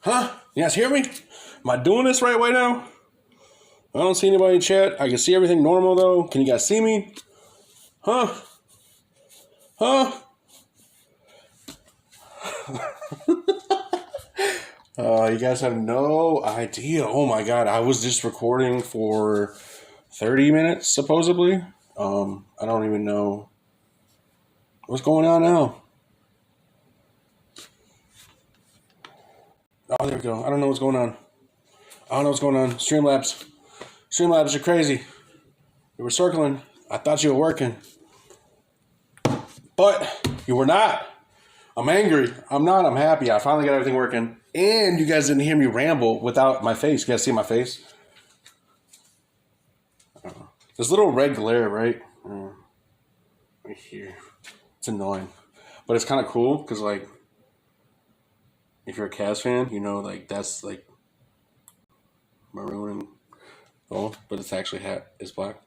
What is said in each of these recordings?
Huh? You guys hear me? Am I doing this right now? I don't see anybody in chat. I can see everything normal though. Can you guys see me? Huh? Huh? You guys have no idea. Oh my god, I was just recording for 30 minutes supposedly. I don't even know what's going on now. Oh, there we go. I don't know what's going on. I don't know what's going on. Streamlabs, you're crazy. You were circling. I thought you were working. But you were not. I'm angry. I'm not. I'm happy. I finally got everything working. And you guys didn't hear me ramble without my face. You guys see my face? This little red glare, right? Right here. It's annoying. But it's kind of cool because, like, if you're a Cavs fan, you know, like, that's, like, maroon and gold. But it's actually is black.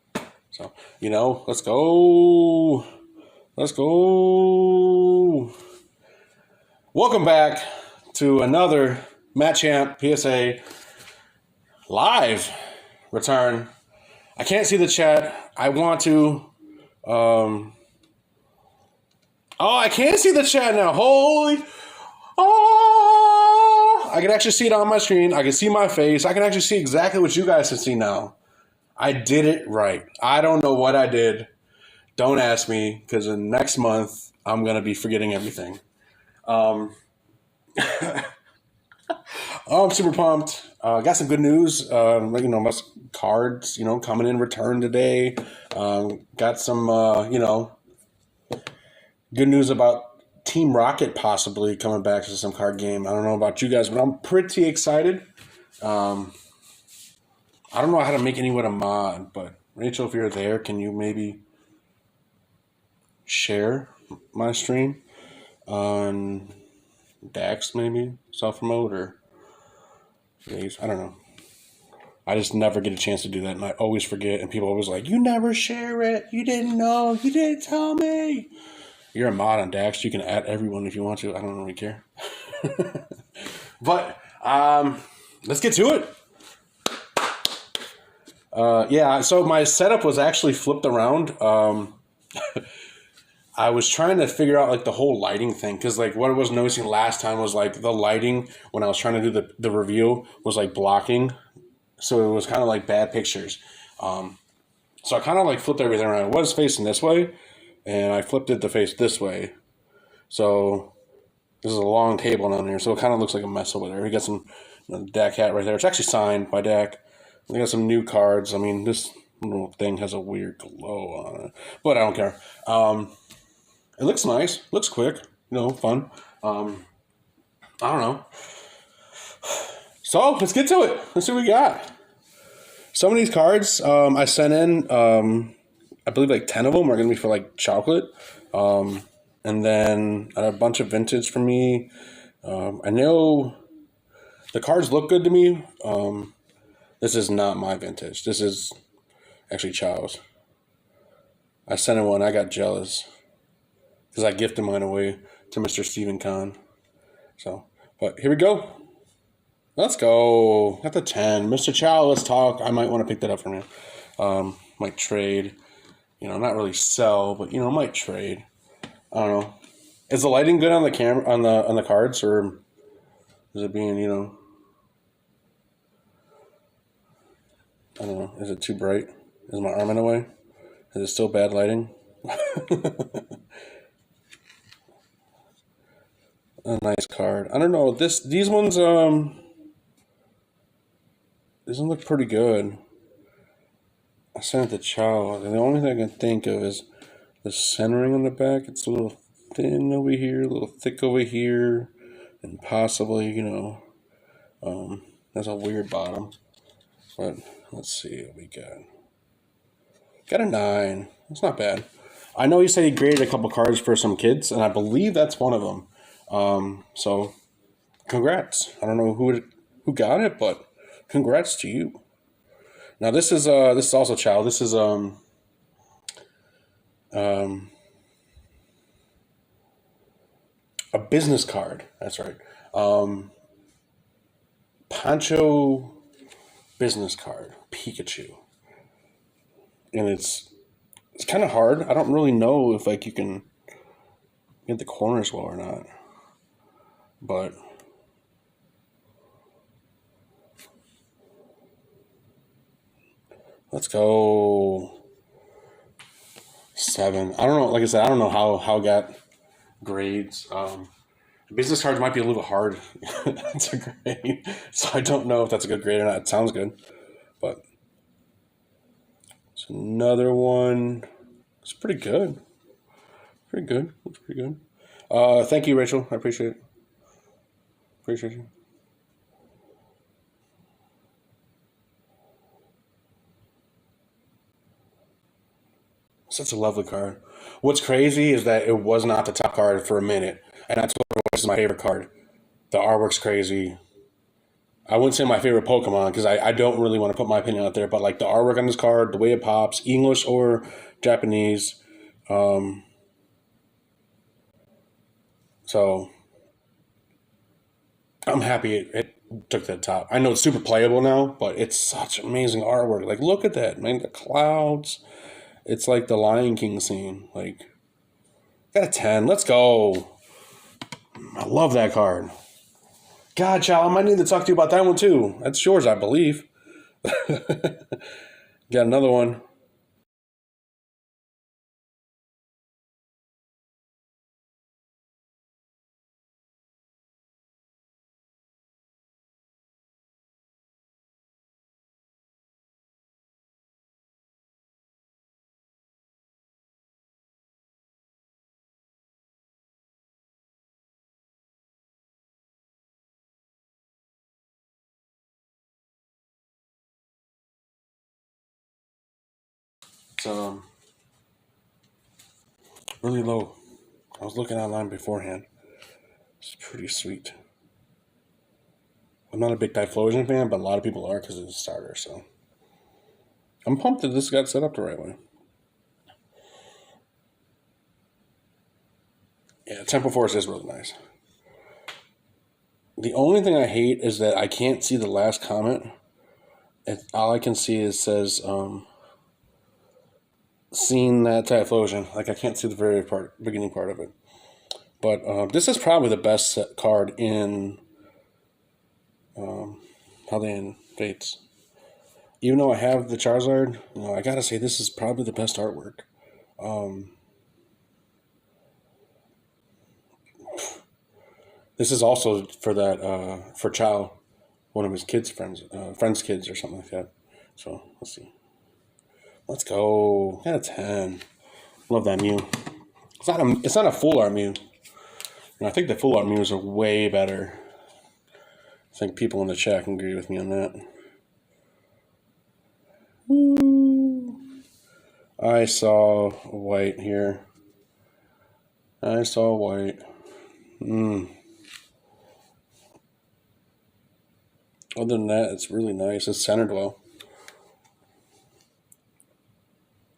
So, you know, let's go. Let's go. Welcome back to another Matt Champ PSA live return. I can't see the chat. I want to. Oh, I can see the chat now. Holy. Oh, I can actually see it on my screen. I can see my face. I can actually see exactly what you guys can see now. I did it right. I don't know what I did. Don't ask me, because in next month, I'm going to be forgetting everything. I'm super pumped. Got some good news. My cards, coming in return today. Got some, good news about Team Rocket possibly coming back to some card game. I don't know about you guys, but I'm pretty excited. I don't know how to make anyone a mod, but Rachel, if you're there, can you maybe share my stream on Dax, maybe self-promote, or I don't know. I just never get a chance to do that, and I always forget, and people always like, you never share it, you didn't know, you didn't tell me. You're a mod on Dax, you can add everyone if you want to. I don't really care. But let's get to it. So my setup was actually flipped around. I was trying to figure out like the whole lighting thing, because like what I was noticing last time was like the lighting when I was trying to do the review was like blocking, so it was kind of like bad pictures. So I kind of like flipped everything around. It was facing this way, and I flipped it to face this way. So this is a long table down here, so it kind of looks like a mess over there. We got some Dak hat right there. It's actually signed by Dak. We got some new cards. I mean, this little thing has a weird glow on it, but I don't care. It looks nice. Looks quick. Fun. I don't know. So let's get to it. Let's see what we got. Some of these cards I sent in, I believe like 10 of them are going to be for like chocolate. And then a bunch of vintage for me. I know the cards look good to me. This is not my vintage. This is actually Chow's. I sent in one. I got jealous because I gifted mine away to Mr. Stephen Kahn. So, but here we go. Let's go. At the 10. Mr. Chow, let's talk. I might want to pick that up from you. Might trade. Not really sell, but, might trade. I don't know. Is the lighting good on the camera, on the cards, or is it being, I don't know. Is it too bright? Is my arm in the way? Is it still bad lighting? A nice card. I don't know. These ones look pretty good. I sent it to Chow. And the only thing I can think of is the centering on the back. It's a little thin over here, a little thick over here, and possibly, there's a weird bottom. But let's see what we got. Got a 9. That's not bad. I know he said he graded a couple cards for some kids, and I believe that's one of them. So congrats. I don't know who got it, but congrats to you. Now this is also Chow. This is a business card. That's right. Poncho business card, Pikachu. And it's kind of hard. I don't really know if like you can get the corners well or not. But let's go 7. I don't know. Like I said, I don't know how it got grades. Business cards might be a little hard to grade, so I don't know if that's a good grade or not. It sounds good, but it's another one. It's pretty good. Pretty good. It's pretty good. Thank you, Rachel. I appreciate it. Appreciate you. Such a lovely card. What's crazy is that it was not the top card for a minute, and that's what was my favorite card. The artwork's crazy. I wouldn't say my favorite Pokemon because I don't really want to put my opinion out there, but like the artwork on this card, the way it pops, English or Japanese. So I'm happy it took that top. I know it's super playable now, but it's such amazing artwork. Like, look at that, man. The clouds. It's like the Lion King scene. Like, got a 10. Let's go. I love that card. God, child, I might need to talk to you about that one too. That's yours, I believe. Got another one. It's really low. I was looking online beforehand. It's pretty sweet. I'm not a big Typhlosion fan, but a lot of people are because it's a starter. So I'm pumped that this got set up the right way. Yeah, Temple Forest is really nice. The only thing I hate is that I can't see the last comment. All I can see is says seen that Typhlosion. Like I can't see the very beginning part of it. But this is probably the best card in Paldean Fates. Even though I have the Charizard, I gotta say this is probably the best artwork. This is also for that for Chow, one of his kids' friends' kids or something like that. So let's see. Let's go. Got a 10. Love that Mew. It's not a full art Mew. I think the full art Mews are way better. I think people in the chat can agree with me on that. Woo. I saw white here. I saw white. Other than that, it's really nice. It's centered well.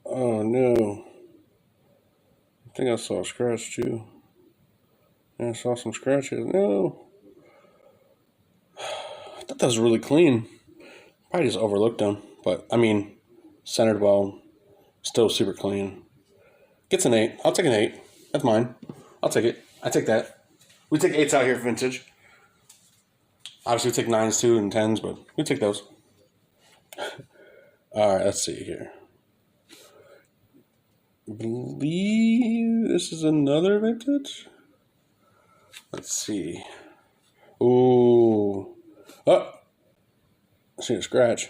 Oh no. I think I saw a scratch too. Yeah, I saw some scratches. No. I thought that was really clean. Probably just overlooked them. But, I mean, centered well. Still super clean. Gets an 8. I'll take an 8. That's mine. I'll take it. I take that. We take 8s out here for vintage. Obviously, we take 9s too and 10s, but we take those. All right, let's see here. I believe this is another vintage. Let's see. Ooh. Oh. I see a scratch.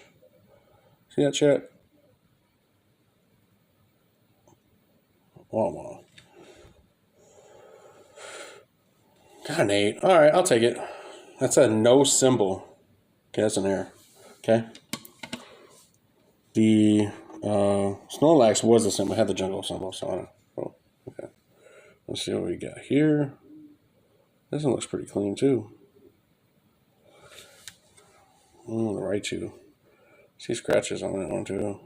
See that, chat? Wow. Got an 8. All right, I'll take it. That's a no symbol. Okay, that's an error. Okay. The Snorlax was a symbol. It had the jungle symbol, so I don't know. Okay. Let's see what we got here. This one looks pretty clean, too. The Raichu. See scratches on that one, too.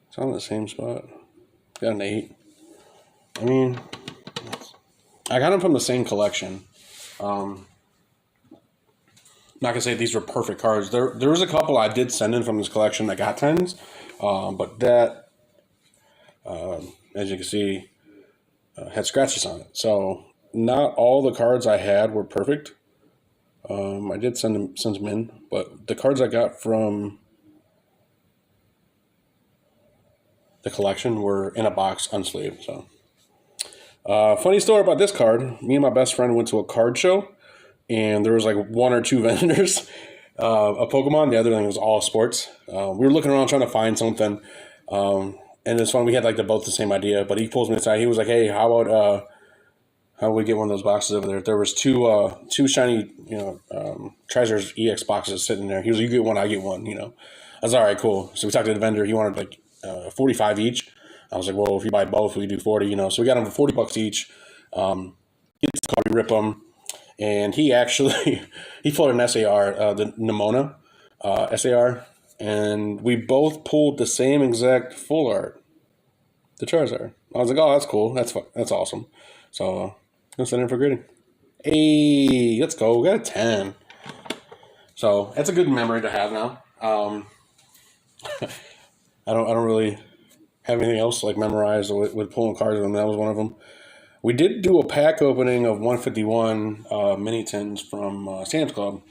It's on the same spot. Got an 8. I mean, I got them from the same collection. not gonna say these were perfect cards. There was a couple I did send in from this collection that got 10s, but that, as you can see, had scratches on it. So not all the cards I had were perfect. I did send them in, but the cards I got from the collection were in a box, unsleeved. So, funny story about this card. Me and my best friend went to a card show, and there was like one or two vendors of Pokemon. The other thing was all sports. We were looking around trying to find something, and it's fun. We had like both the same idea, but he pulls me aside. He was like, "Hey, how about how we get one of those boxes over there?" There was two shiny, Treasures EX boxes sitting there. He was like, "You get one, I get one." I was all right, cool. So we talked to the vendor. He wanted like 45 each. I was like, well, if you buy both, we do 40. So we got them for $40 each. Get the card, we rip them, and he actually he pulled an SAR, the Nemona SAR, and we both pulled the same exact full art, the Charizard. I was like, oh, that's cool. That's awesome. So I'm sending for grading. Hey, let's go. We got a 10. So that's a good memory to have now. I don't really have anything else like memorized with pulling cards. And that was one of them. We did do a pack opening of 151 mini tins from Sam's Club,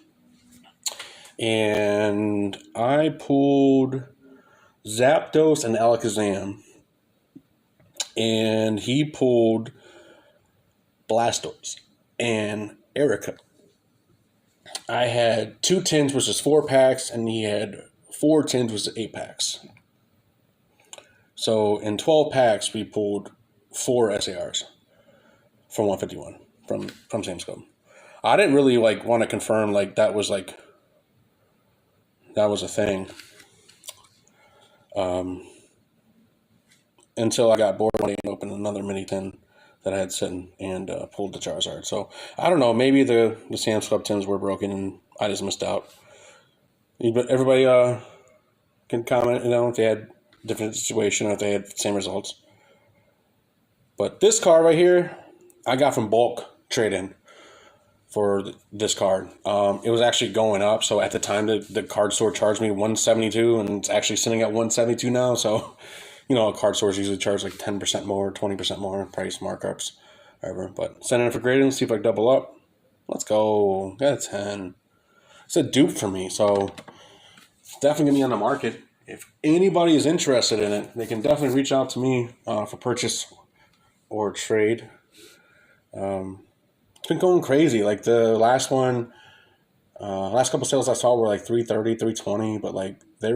and I pulled Zapdos and Alakazam, and he pulled Blastoise and Erica. I had 2 tins, which is 4 packs, and he had 4 tins, which is 8 packs. So in 12 packs, we pulled 4 SARs from 151 from Sam's Club. I didn't really want to confirm that was a thing until I got bored one day and opened another mini tin that I had sitting and pulled the Charizard. So I don't know, maybe the Sam's Club tins were broken and I just missed out. But everybody can comment, if they had different situation or if they had the same results. But this card right here, I got from bulk trade-in for this card. It was actually going up, so at the time the card store charged me $172, and it's actually sitting at $172 now. So, card stores usually charge like 10% more, 20% more price markups, whatever. But sending it for grading, see if I can double up. Let's go. Got a 10. It's a dupe for me, so it's definitely gonna be on the market. If anybody is interested in it, they can definitely reach out to me for purchase or trade. It's been going crazy. Like the last one, last couple sales I saw were like 330, 320, but they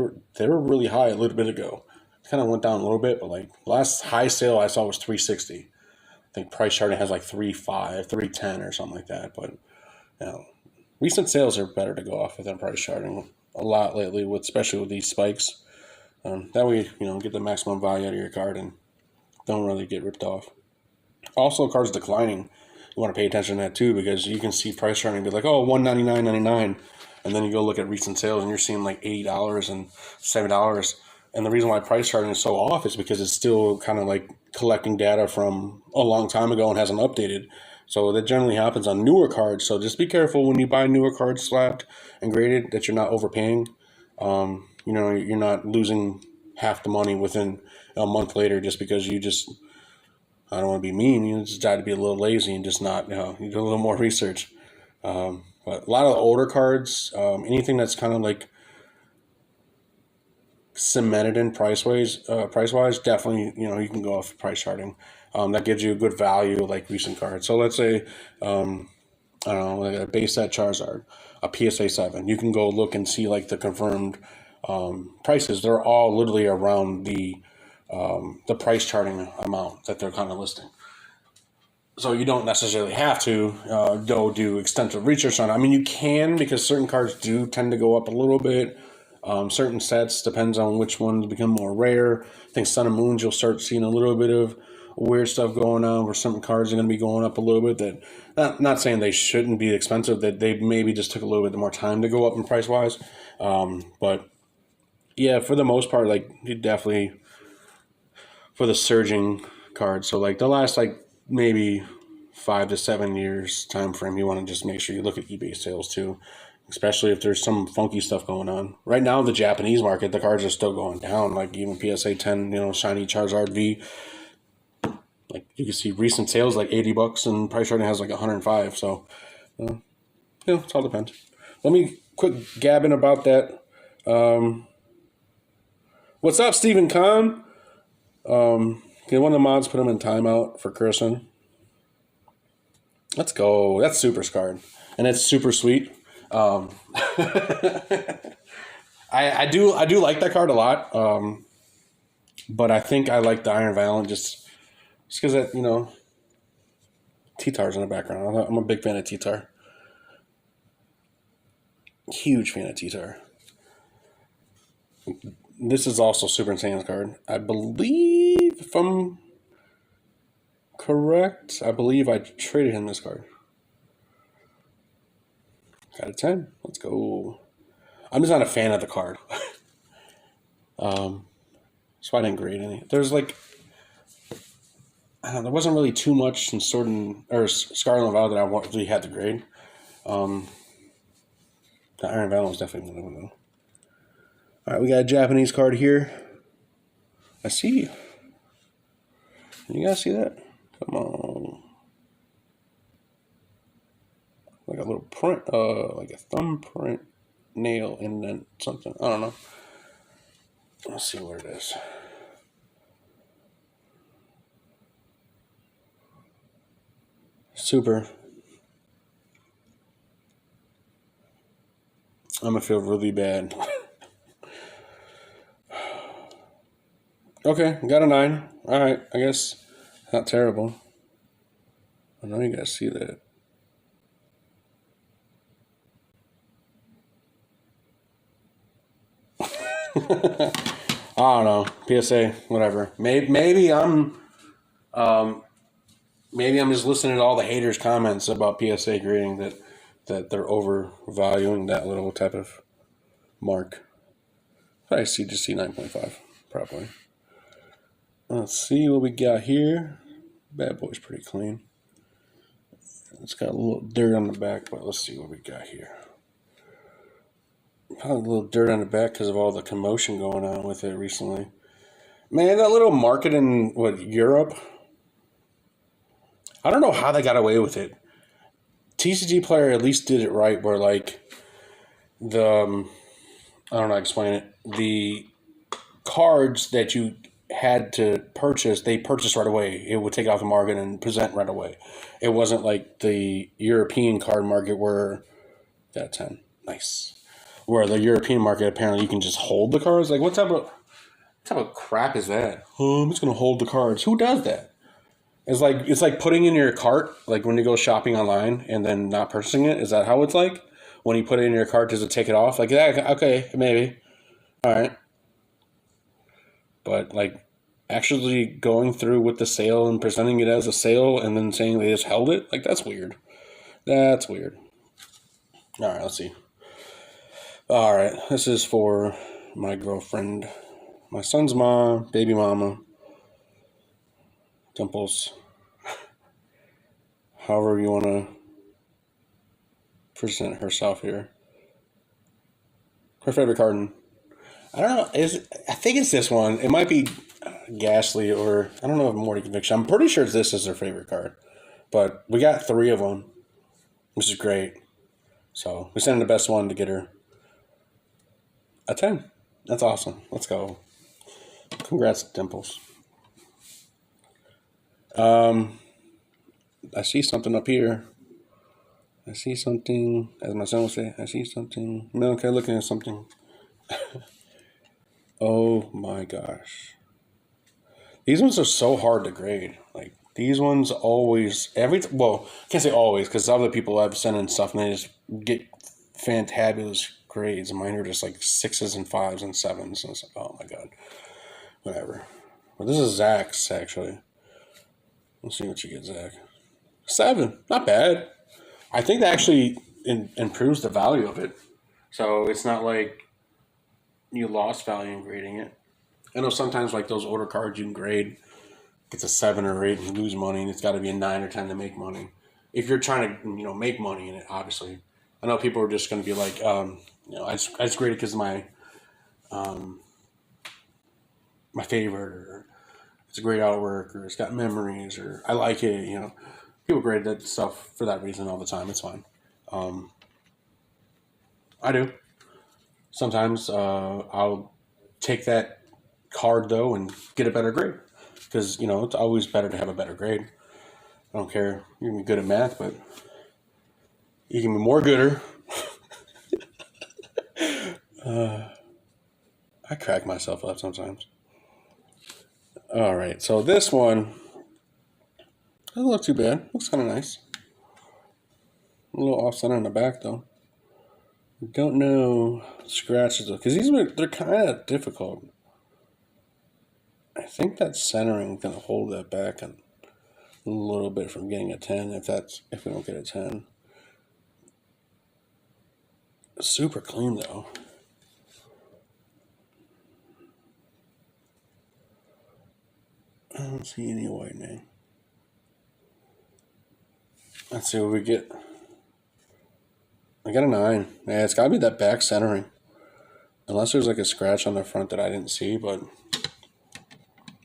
were really high a little bit ago. It kind of went down a little bit, but last high sale I saw was 360. I think price charting has like 3.5, 3.10 or something like that. But recent sales are better to go off of than price charting a lot lately, especially with these spikes. That way, get the maximum value out of your card and don't really get ripped off. Also, cards declining. You want to pay attention to that too, because you can see price charting and be like, oh, $199.99, and then you go look at recent sales and you're seeing like $80 and $7. And the reason why price charting is so off is because it's still kind of like collecting data from a long time ago and hasn't updated. So that generally happens on newer cards. So just be careful when you buy newer cards slabbed and graded that you're not overpaying. You're not losing half the money within a month later just because I don't want to be mean. You just try to be a little lazy and just not, you do a little more research. But a lot of the older cards, anything that's kind of like cemented in price wise, definitely, you can go off price charting. That gives you a good value like recent cards. So let's say, I don't know, like a base set Charizard, a PSA 7. You can go look and see like the confirmed prices. They're all literally around the price charting amount that they're kind of listing. So you don't necessarily have to go do extensive research on it. I mean, you can, because certain cards do tend to go up a little bit. Certain sets, depends on which ones become more rare. I think Sun and Moons, you'll start seeing a little bit of weird stuff going on where some cards are going to be going up a little bit. That not saying they shouldn't be expensive, that they maybe just took a little bit more time to go up in price wise. But yeah, for the most part, you definitely, for the surging cards, so the last maybe 5 to 7 years time frame, you want to just make sure you look at eBay sales too, especially if there's some funky stuff going on. Right now, the Japanese market, the cards are still going down. Like even PSA 10, shiny Charizard V. Like you can see recent sales like $80, and price right now has like 105. So, it all depends. Let me quick gabbing about that. What's up, Stephen Kahn? Can one of the mods put him in timeout for cursing? Let's go. That's Super's card, and it's super sweet. I do like that card a lot. But I think I like the Iron Valiant just because that T-Tar's in the background. I'm a big fan of T-Tar. Huge fan of T-Tar. This is also Super Insane's card. I believe, if I'm correct, I traded him this card. Got a 10. Let's go. I'm just not a fan of the card. So I didn't grade any. There's like, there wasn't really too much in Sword or Scarlet and Violet that I really had to grade. The Iron Valiant was definitely one of them though. All right, we got a Japanese card here. I see. You guys see that? Come on. Like a little print, like a thumbprint, nail, and then something. I don't know. Let's see what it is. Super. I'm gonna feel really bad. Okay, got a 9. All right, I guess not terrible. I know you guys see that. I don't know. PSA, whatever. Maybe I'm just listening to all the haters' comments about PSA grading that they're overvaluing that little type of mark. I see 9.5 probably. Let's see what we got here. Bad boy's pretty clean. It's got a little dirt on the back, but let's see what we got here. Probably a little dirt on the back because of all the commotion going on with it recently. Man, that little market in Europe. I don't know how they got away with it. TCG Player at least did it right, where like I don't know how to explain it. The cards that you had to purchase, they purchased right away. It would take it off the market and present right away. It wasn't like the European card market where got 10. Nice. Where the European market, apparently you can just hold the cards. Like what type of crap is that? Oh, I'm just gonna hold the cards. Who does that? It's like putting in your cart, like when you go shopping online and then not purchasing it. Is that how it's like? When you put it in your cart, does it take it off? Like, yeah, okay, maybe. All right. But like actually going through with the sale and presenting it as a sale and then saying they just held it, like that's weird. That's weird. All right, let's see. All right, this is for my girlfriend, my son's mom, baby mama, Dimples. However you want to present herself here. Her favorite card. I don't know. I think it's this one. It might be Ghastly or I don't know if Morty Conviction. I'm pretty sure this is her favorite card. But we got 3 of them, which is great. So we sent the best one to get her a 10. That's awesome. Let's go. Congrats, Dimples. I see something up here. I see something, as my son would say, I see something. Okay, looking at something. Oh my gosh. These ones are so hard to grade. Like, these ones always, well, I can't say always, because other people have sent in stuff and they just get fantabulous grades. And mine are just like 6s and 5s and 7s. And it's like, oh my God. Whatever. Well, this is Zach's, actually. Let's see what you get, Zach. 7. Not bad. I think that actually improves the value of it. So it's not like you lost value in grading it. I know sometimes like those older cards you can grade, it's a 7 or 8 and you lose money, and it's got to be a 9 or 10 to make money. If you're trying to make money in it, obviously. I know people are just going to be like, I just graded because my my favorite, or it's a great artwork, or it's got memories, or I like it. People grade that stuff for that reason all the time. It's fine. Um, I do. Sometimes I'll take that card though and get a better grade because it's always better to have a better grade. I don't care. You can be good at math, but you can be more gooder. I crack myself up sometimes. All right, so this one doesn't look too bad. Looks kind of nice. A little off center on the back though. Don't know scratches though, because they're kind of difficult. I think that centering is gonna hold that back a little bit from getting a 10 if we don't get a 10. Super clean though. I don't see any whitening. Let's see what we get. I got a 9. Yeah, it's gotta be that back centering. Unless there's like a scratch on the front that I didn't see, but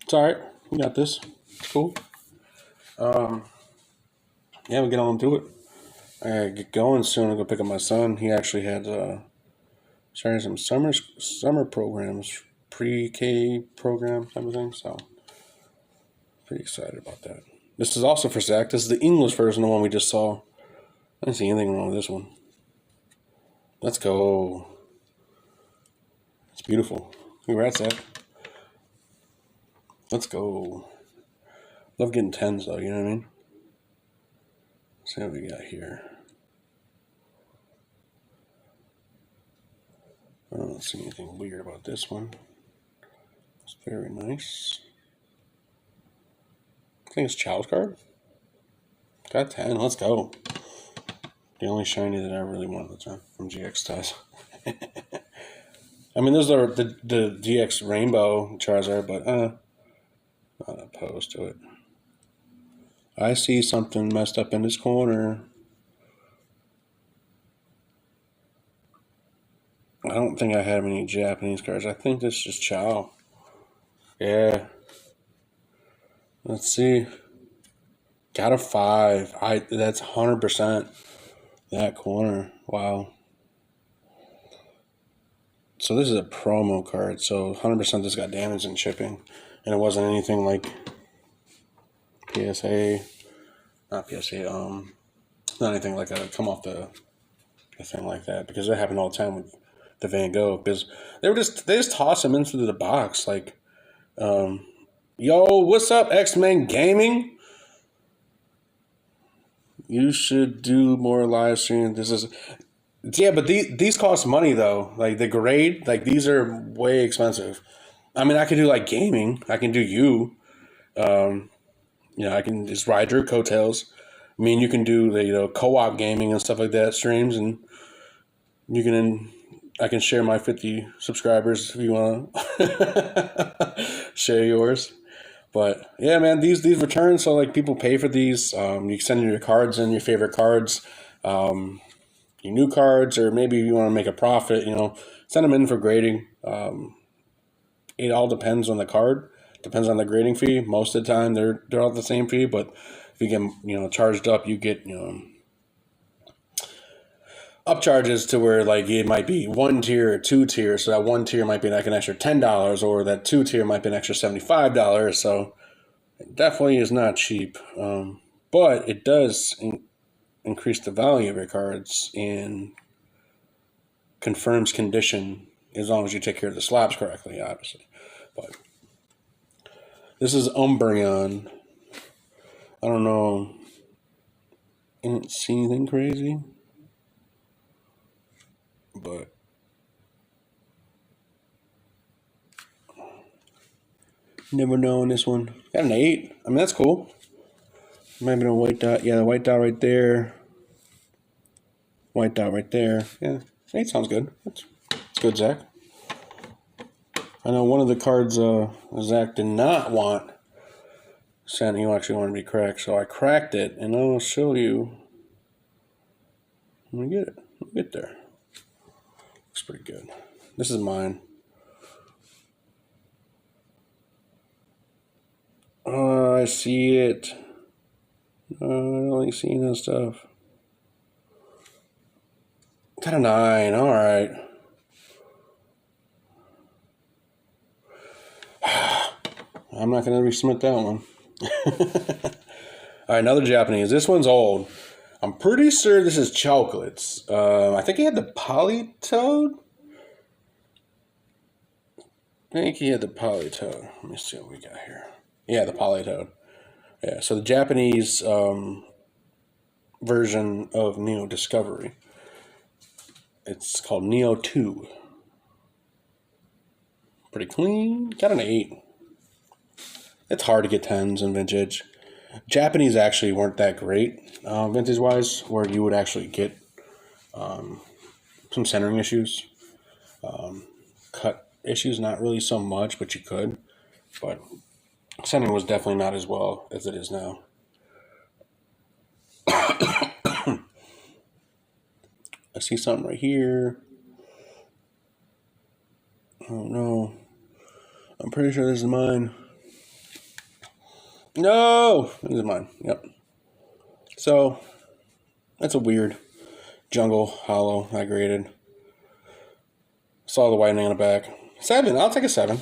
it's alright. We got this. It's cool. Yeah, we get on to it. I gotta get going soon and go pick up my son. He actually had starting some summer programs, pre-K program type of thing, so pretty excited about that. This is also for Zach. This is the English version, the one we just saw. I didn't see anything wrong with this one. Let's go. It's beautiful. Congrats, Zach. Let's go. Love getting 10s though, you know what I mean? Let's see what we got here. I don't see anything weird about this one. It's very nice. I think it's Chow's card. Got 10. Let's go. The only shiny that I really want at the time from GX Ties. I mean, those are the GX Rainbow Charizard, but not opposed to it. I see something messed up in this corner. I don't think I have any Japanese cards. I think this is Chow. Yeah. Let's see. Got a 5. That's 100% that corner. Wow. So this is a promo card. So 100% this got damaged in shipping, and it wasn't anything like PSA. Not PSA. Not anything like that. Come off the thing like that, because it happened all the time with the Van Gogh, because they just toss them into the box like, yo, what's up, X-Men Gaming? You should do more live stream. But these cost money though. Like the grade, like these are way expensive. I mean, I could do like gaming. I can do you. I can just ride your coattails. I mean, you can do the co-op gaming and stuff like that streams, and I can share my 50 subscribers if you want to share yours. But yeah, man, these returns, so like people pay for these. You send in your cards and your favorite cards, your new cards, or maybe you want to make a profit. Send them in for grading. It all depends on the card. Depends on the grading fee. Most of the time, they're all the same fee. But if you get charged up, you get up charges to where like it might be 1 tier or 2 tier. So that 1 tier might be like an extra $10, or that 2 tier might be an extra $75. So it definitely is not cheap. But it does increase the value of your cards and confirms condition, as long as you take care of the slabs correctly, obviously. But this is Umbreon. I don't know. I didn't see anything crazy. But never know on this one. Got an 8. I mean, that's cool. Maybe a white dot. Yeah, the white dot right there. White dot right there. Yeah, 8 sounds good. That's good, Zach. I know one of the cards Zach did not want sent. He actually wanted to be cracked, so I cracked it, and I'll show you. Let me get it. Let me get there. Looks pretty good. This is mine. Oh, I see it. I don't like seeing that stuff. Got a 9. All right. I'm not going to resubmit that one. All right, another Japanese. This one's old. I'm pretty sure this is Chocolates. I think he had the Polytoad. I think he had the Polytoad. Let me see what we got here. Yeah, the Polytoad. Yeah, so the Japanese version of Neo Discovery. It's called Neo 2. Pretty clean. Got an 8. It's hard to get 10s in vintage. Japanese actually weren't that great vintage-wise, where you would actually get some centering issues. Cut issues, not really so much, but you could. But centering was definitely not as well as it is now. I see something right here. Oh no. I'm pretty sure this is mine. No! This is mine. Yep. So, that's a weird jungle hollow I graded. Saw the whitening on the back. 7. I'll take a 7.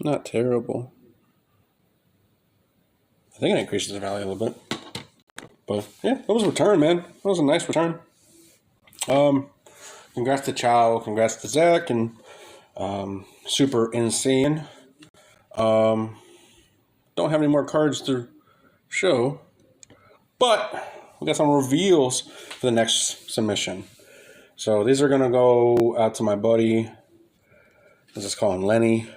Not terrible. I think it increases the value a little bit. But yeah, it was a return, man. It was a nice return. Congrats to Chow, congrats to Zach, and Super Insane. Don't have any more cards to show, but we got some reveals for the next submission. So these are gonna go out to my buddy. Let's just call him Lenny.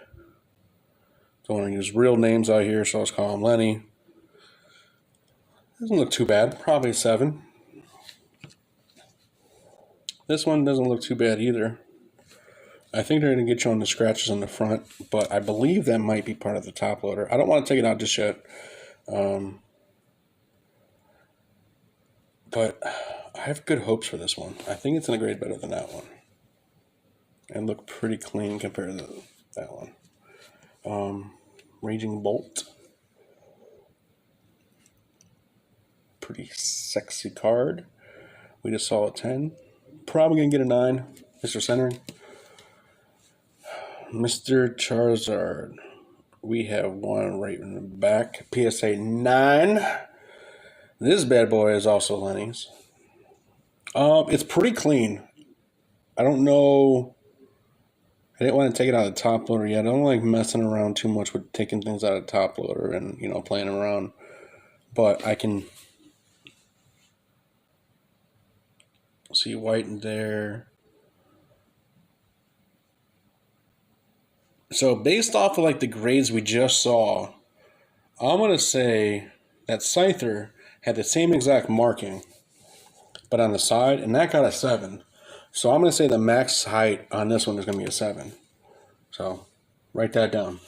Don't want to use real names out here, so let's call him Lenny. Doesn't look too bad. Probably 7. This one doesn't look too bad either. I think they're going to get you on the scratches on the front, but I believe that might be part of the top loader. I don't want to take it out just yet. But I have good hopes for this one. I think it's going to grade better than that one. And look pretty clean compared to that one. Raging Bolt. Pretty sexy card. We just saw a 10. Probably going to get a 9. Mr. Centering. Mr. Charizard. We have one right in the back. PSA 9. This bad boy is also Lenny's. It's pretty clean. I don't know. I didn't want to take it out of the top loader yet. I don't like messing around too much with taking things out of the top loader and, playing around. But I can see white in there. So based off of the grades we just saw, I'm going to say that Scyther had the same exact marking, but on the side, and that got a 7. So I'm going to say the max height on this one is going to be a 7. So write that down.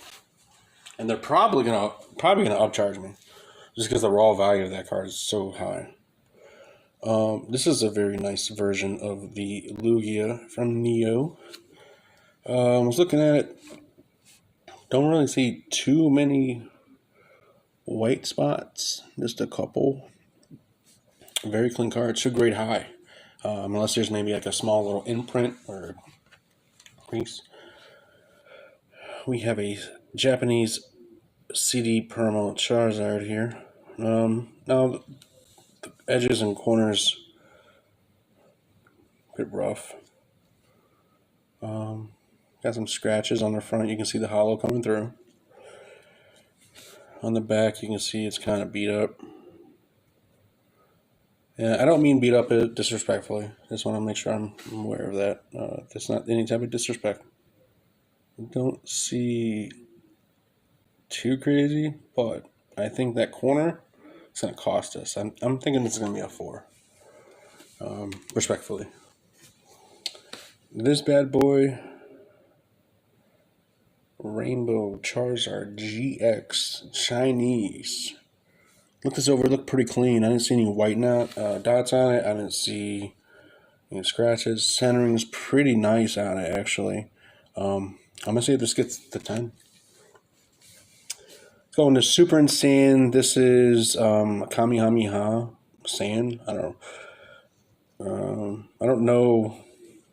And they're probably going to upcharge me just because the raw value of that card is so high. This is a very nice version of the Lugia from Neo. I was looking at it. Don't really see too many white spots. Just a couple. Very clean card. Should grade high. Unless there's maybe a small little imprint or crease. We have a Japanese CD Permo Charizard here. Now, the edges and corners a bit rough. Got some scratches on the front. You can see the hollow coming through. On the back, you can see it's kind of beat up. Yeah, I don't mean beat up disrespectfully. Just want to make sure I'm aware of that. That's not any type of disrespect. Don't see too crazy, but I think that corner is going to cost us. I'm thinking this is going to be a 4. Respectfully. This bad boy, Rainbow Charizard GX Chinese. Look this over. It looked pretty clean. I didn't see any white dots on it. I didn't see any scratches. Centering is pretty nice on it, actually. I'm going to see if this gets the 10. Going to Super Insane. This is Kamehameha Sand. I don't know. I don't know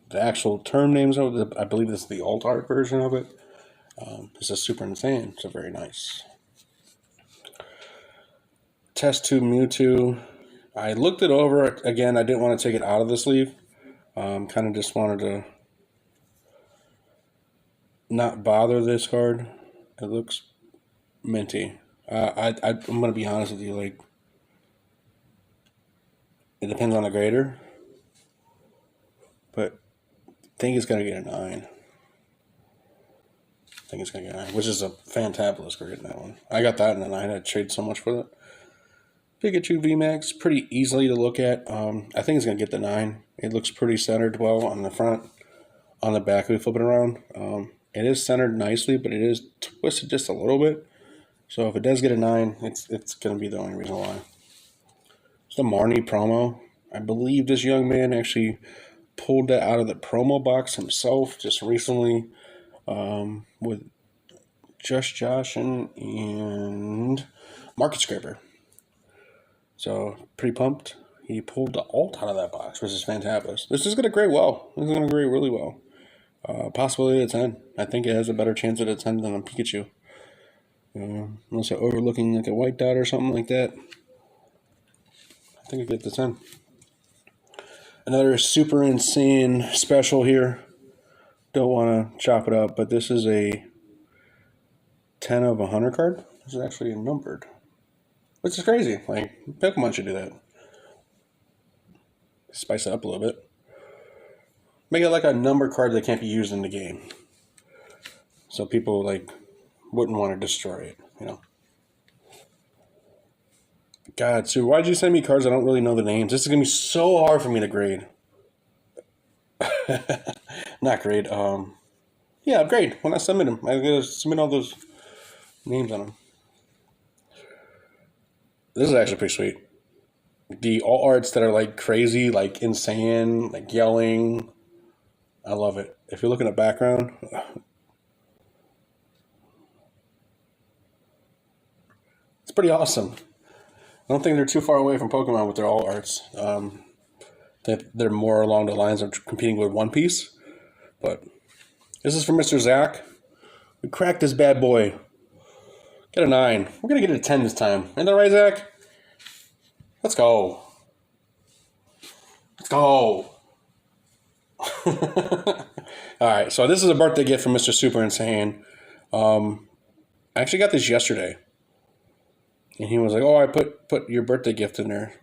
the actual term names of it. I believe this is the alt art version of it. This is Super Insane. So very nice. Test Tube Mewtwo. I looked it over again. I didn't want to take it out of the sleeve. Kind of just wanted to not bother this card. It looks minty. I'm gonna be honest with you. Like, it depends on the grader, but I think it's gonna get a 9. I think it's gonna get a 9, which is a fantabulous grade in that one. I got that in the 9. I'd trade so much for it. Pikachu VMAX, pretty easily to look at. I think it's going to get the 9. It looks pretty centered well on the front. On the back, we flip it around. It is centered nicely, but it is twisted just a little bit. So if it does get a 9, it's going to be the only reason why. It's the Marnie promo. I believe this young man actually pulled that out of the promo box himself just recently with Just Josh and Market Scraper. So, pretty pumped. He pulled the alt out of that box, which is fantabulous. This is going to grade well. This is going to grade really well. Possibility of 10. I think it has a better chance at a 10 than a Pikachu. Unless they're overlooking like a white dot or something like that. I think it gets the 10. Another Super Insane special here. Don't want to chop it up, but this is a 10 of 100 card. This is actually numbered. Which is crazy. Like, Pokemon should do that. Spice it up a little bit. Make it like a number card that can't be used in the game. So people, like, wouldn't want to destroy it, you know. God, Sue, why'd you send me cards I don't really know the names? This is going to be so hard for me to grade. Not grade. Yeah, grade. When I submit them, I gotta submit all those names on them. This is actually pretty sweet. The alt arts that are like crazy, like insane, like yelling. I love it. If you look in the background, it's pretty awesome. I don't think they're too far away from Pokemon with their alt arts. They're more along the lines of competing with One Piece. But this is from Mr. Zach. We cracked this bad boy. Get a 9. We're going to get a 10 this time. Ain't that right, Zach? Let's go. Let's go. All right, so this is a birthday gift from Mr. Super Insane. I actually got this yesterday. And he was like, oh, I put your birthday gift in there.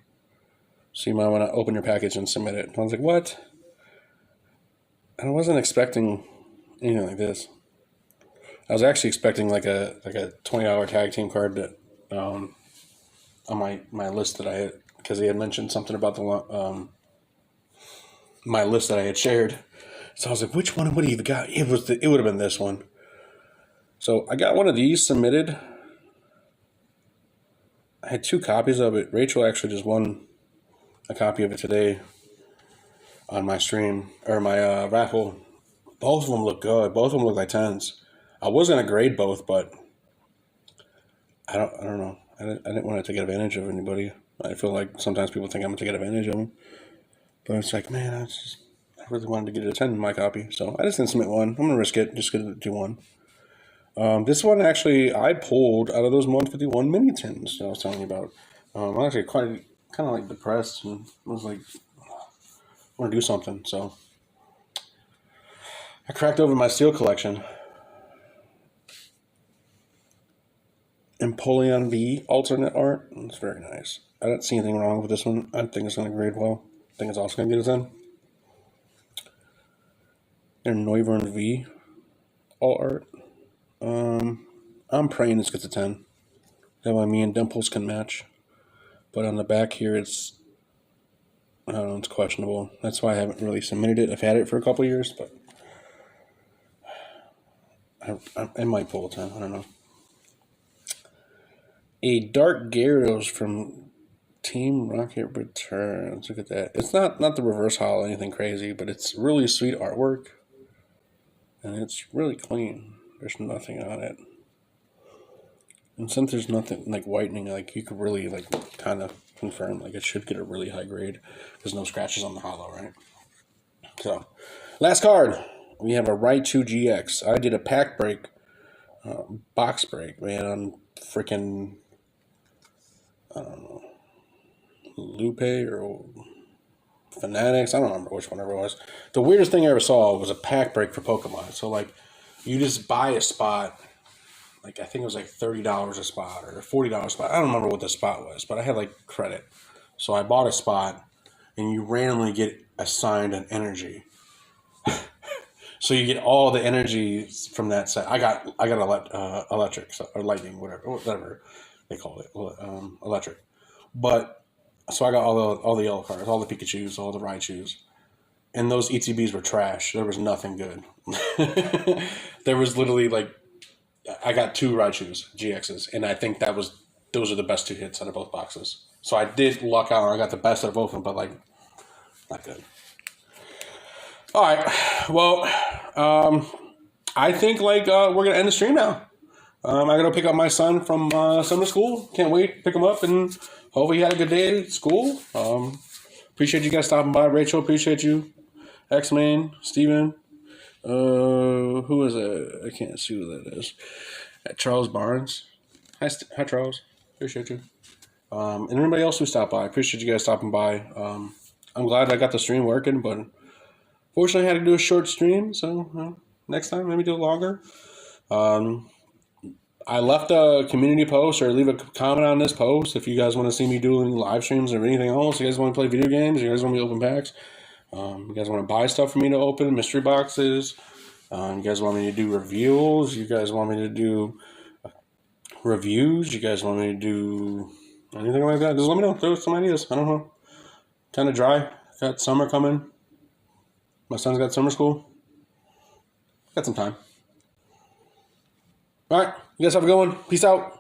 So you might want to open your package and submit it. And I was like, what? And I wasn't expecting anything like this. I was actually expecting like a $20 tag team card that on my list that I had, because he had mentioned something about the my list that I had shared. So I was like, which one would he have got? It would have been this one. So I got one of these submitted. I had 2 copies of it. Rachel actually just won a copy of it today on my stream or my raffle. Both of them look good. Both of them look like 10s. I was gonna grade both, but I don't know. I didn't want to take advantage of anybody. I feel like sometimes people think I'm gonna take advantage of them, but it's like, man, I really wanted to get a 10 in my copy, so I just didn't submit one. I'm gonna risk it. Just gonna do one. This one actually I pulled out of those 151 mini tins that I was telling you about. I'm actually kind of like depressed and was like, I want to do something. So I cracked open my steel collection. Empoleon V alternate art. It's very nice. I don't see anything wrong with this one. I think it's going to grade well. I think it's also going to get a 10. And Noivern V alt art. I'm praying this gets a 10. That way me and Dimples can match. But on the back here, it's, I don't know, it's questionable. That's why I haven't really submitted it. I've had it for a couple years, but I might pull a 10. I don't know. A Dark Gyarados from Team Rocket Returns. Look at that. It's not the reverse holo, anything crazy, but it's really sweet artwork. And it's really clean. There's nothing on it. And since there's nothing like whitening, like you could really like kind of confirm like it should get a really high grade. There's no scratches on the holo, right? So, last card. We have a Raichu GX. I did a pack break, box break, man, on freaking, I don't know, Lupe or Fanatics. I don't remember which one it was. The weirdest thing I ever saw was a pack break for Pokemon. So, like, you just buy a spot. Like, I think it was like $30 a spot or $40 a spot. I don't remember what the spot was, but I had like credit. So I bought a spot, and you randomly get assigned an energy. So you get all the energy from that set. I got electric, or lightning, whatever they call it, electric. But so I got all the yellow cards, all the Pikachu's, all the Raichu's, and those ETBs were trash. There was nothing good. There was literally like, I got 2 Raichu's GXs, and I think those are the best 2 hits out of both boxes. So I did luck out. I got the best out of both of them, but like, not good. All right. Well, I think like we're gonna end the stream now. I gotta pick up my son from summer school. Can't wait to pick him up, and hopefully he had a good day at school. Appreciate you guys stopping by. Rachel, appreciate you. X-Man, Steven. Who is it? I can't see who that is. Charles Barnes. Hi, Charles. Appreciate you. And everybody else who stopped by. Appreciate you guys stopping by. I'm glad I got the stream working, but fortunately I had to do a short stream, so next time maybe do it longer. I left a community post, or leave a comment on this post if you guys want to see me do any live streams or anything else. You guys want to play video games? You guys want me to open packs? You guys want to buy stuff for me to open, mystery boxes? You guys want me to do reviews? You guys want me to do reviews? You guys want me to do anything like that? Just let me know. Throw some ideas. I don't know. Kind of dry. Got summer coming. My son's got summer school. Got some time. All right. You guys have a good one. Peace out.